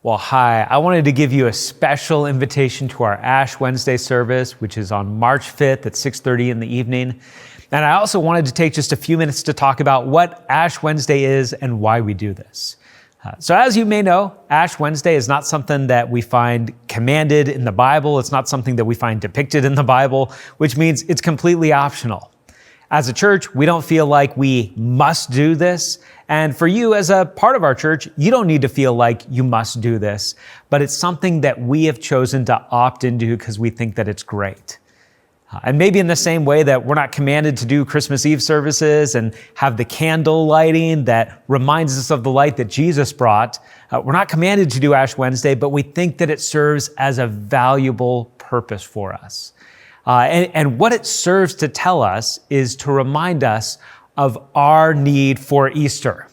Well, hi. I wanted to give you a special invitation to our Ash Wednesday service, which is on March 5th at 6:30 in the evening. And I also wanted to take just a few minutes to talk about what Ash Wednesday is and why we do this. So as you may know, Ash Wednesday is not something that we find commanded in the Bible. It's not something that we find depicted in the Bible, which means it's completely optional. As a church, we don't feel like we must do this. And for you as a part of our church, you don't need to feel like you must do this, but it's something that we have chosen to opt into because we think that it's great. And maybe in the same way that we're not commanded to do Christmas Eve services and have the candle lighting that reminds us of the light that Jesus brought, we're not commanded to do Ash Wednesday, but we think that it serves as a valuable purpose for us. And what it serves to tell us is to remind us of our need for Easter.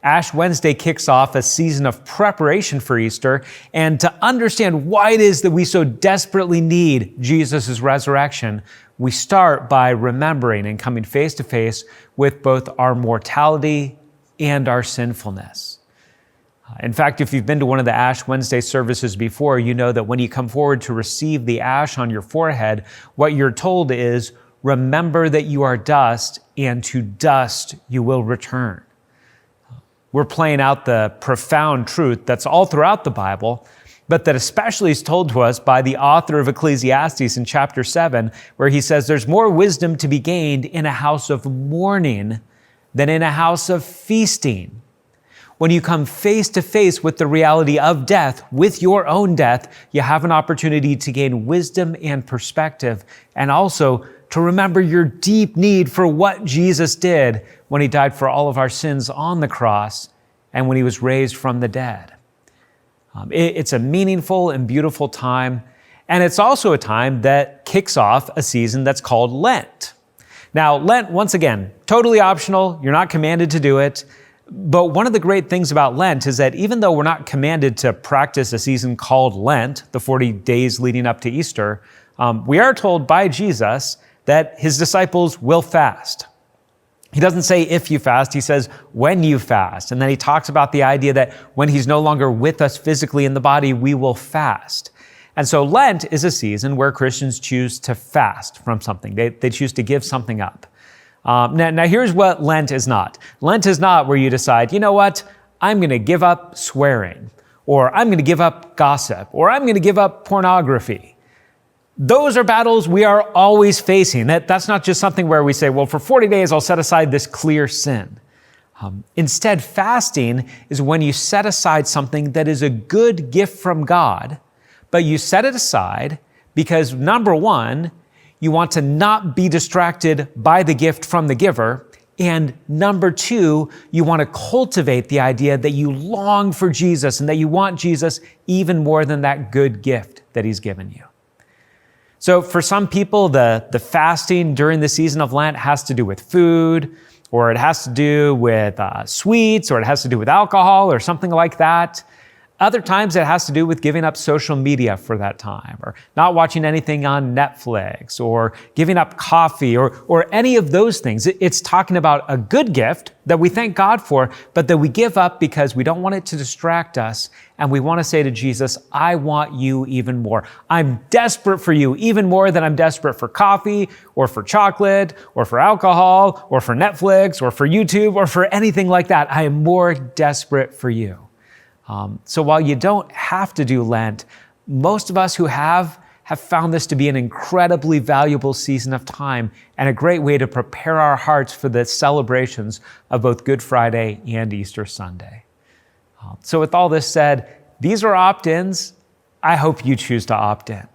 Ash Wednesday kicks off a season of preparation for Easter, and to understand why it is that we so desperately need Jesus' resurrection, we start by remembering and coming face to face with both our mortality and our sinfulness. In fact, if you've been to one of the Ash Wednesday services before, you know that when you come forward to receive the ash on your forehead, what you're told is, remember that you are dust, and to dust you will return. We're playing out the profound truth that's all throughout the Bible, but that especially is told to us by the author of Ecclesiastes in chapter 7, where he says there's more wisdom to be gained in a house of mourning than in a house of feasting. When you come face to face with the reality of death, with your own death, you have an opportunity to gain wisdom and perspective, and also to remember your deep need for what Jesus did when he died for all of our sins on the cross and when he was raised from the dead. It's a meaningful and beautiful time, and it's also a time that kicks off a season that's called Lent. Now, Lent, once again, totally optional. You're not commanded to do it. But one of the great things about Lent is that even though we're not commanded to practice a season called Lent, the 40 days leading up to Easter, we are told by Jesus that his disciples will fast. He doesn't say if you fast, he says when you fast. And then he talks about the idea that when he's no longer with us physically in the body, we will fast. And so Lent is a season where Christians choose to fast from something. They choose to give something up. Now here's what Lent is not. Lent is not where you decide, you know what, I'm going to give up swearing, or I'm going to give up gossip, or I'm going to give up pornography. Those are battles we are always facing. That's not just something where we say, well, for 40 days, I'll set aside this clear sin. Instead, fasting is when you set aside something that is a good gift from God, but you set it aside because, number one, you want to not be distracted by the gift from the giver. And number two, you want to cultivate the idea that you long for Jesus and that you want Jesus even more than that good gift that he's given you. So for some people, the fasting during the season of Lent has to do with food, or it has to do with sweets, or it has to do with alcohol or something like that. Other times it has to do with giving up social media for that time, or not watching anything on Netflix, or giving up coffee, or any of those things. It's talking about a good gift that we thank God for, but that we give up because we don't want it to distract us, and we want to say to Jesus, I want you even more. I'm desperate for you even more than I'm desperate for coffee, or for chocolate, or for alcohol, or for Netflix, or for YouTube, or for anything like that. I am more desperate for you. So while you don't have to do Lent, most of us who have found this to be an incredibly valuable season of time and a great way to prepare our hearts for the celebrations of both Good Friday and Easter Sunday. So with all this said, these are opt-ins. I hope you choose to opt in.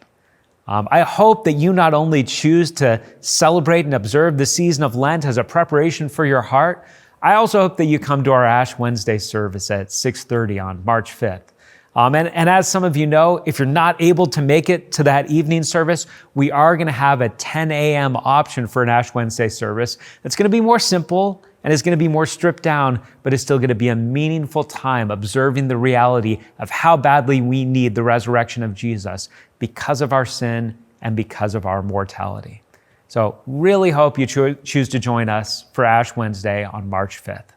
I hope that you not only choose to celebrate and observe the season of Lent as a preparation for your heart, I also hope that you come to our Ash Wednesday service at 6:30 on March 5th. And as some of you know, if you're not able to make it to that evening service, we are going to have a 10 a.m. option for an Ash Wednesday service. It's going to be more simple and it's going to be more stripped down, but it's still going to be a meaningful time observing the reality of how badly we need the resurrection of Jesus because of our sin and because of our mortality. So really hope you choose to join us for Ash Wednesday on March 5th.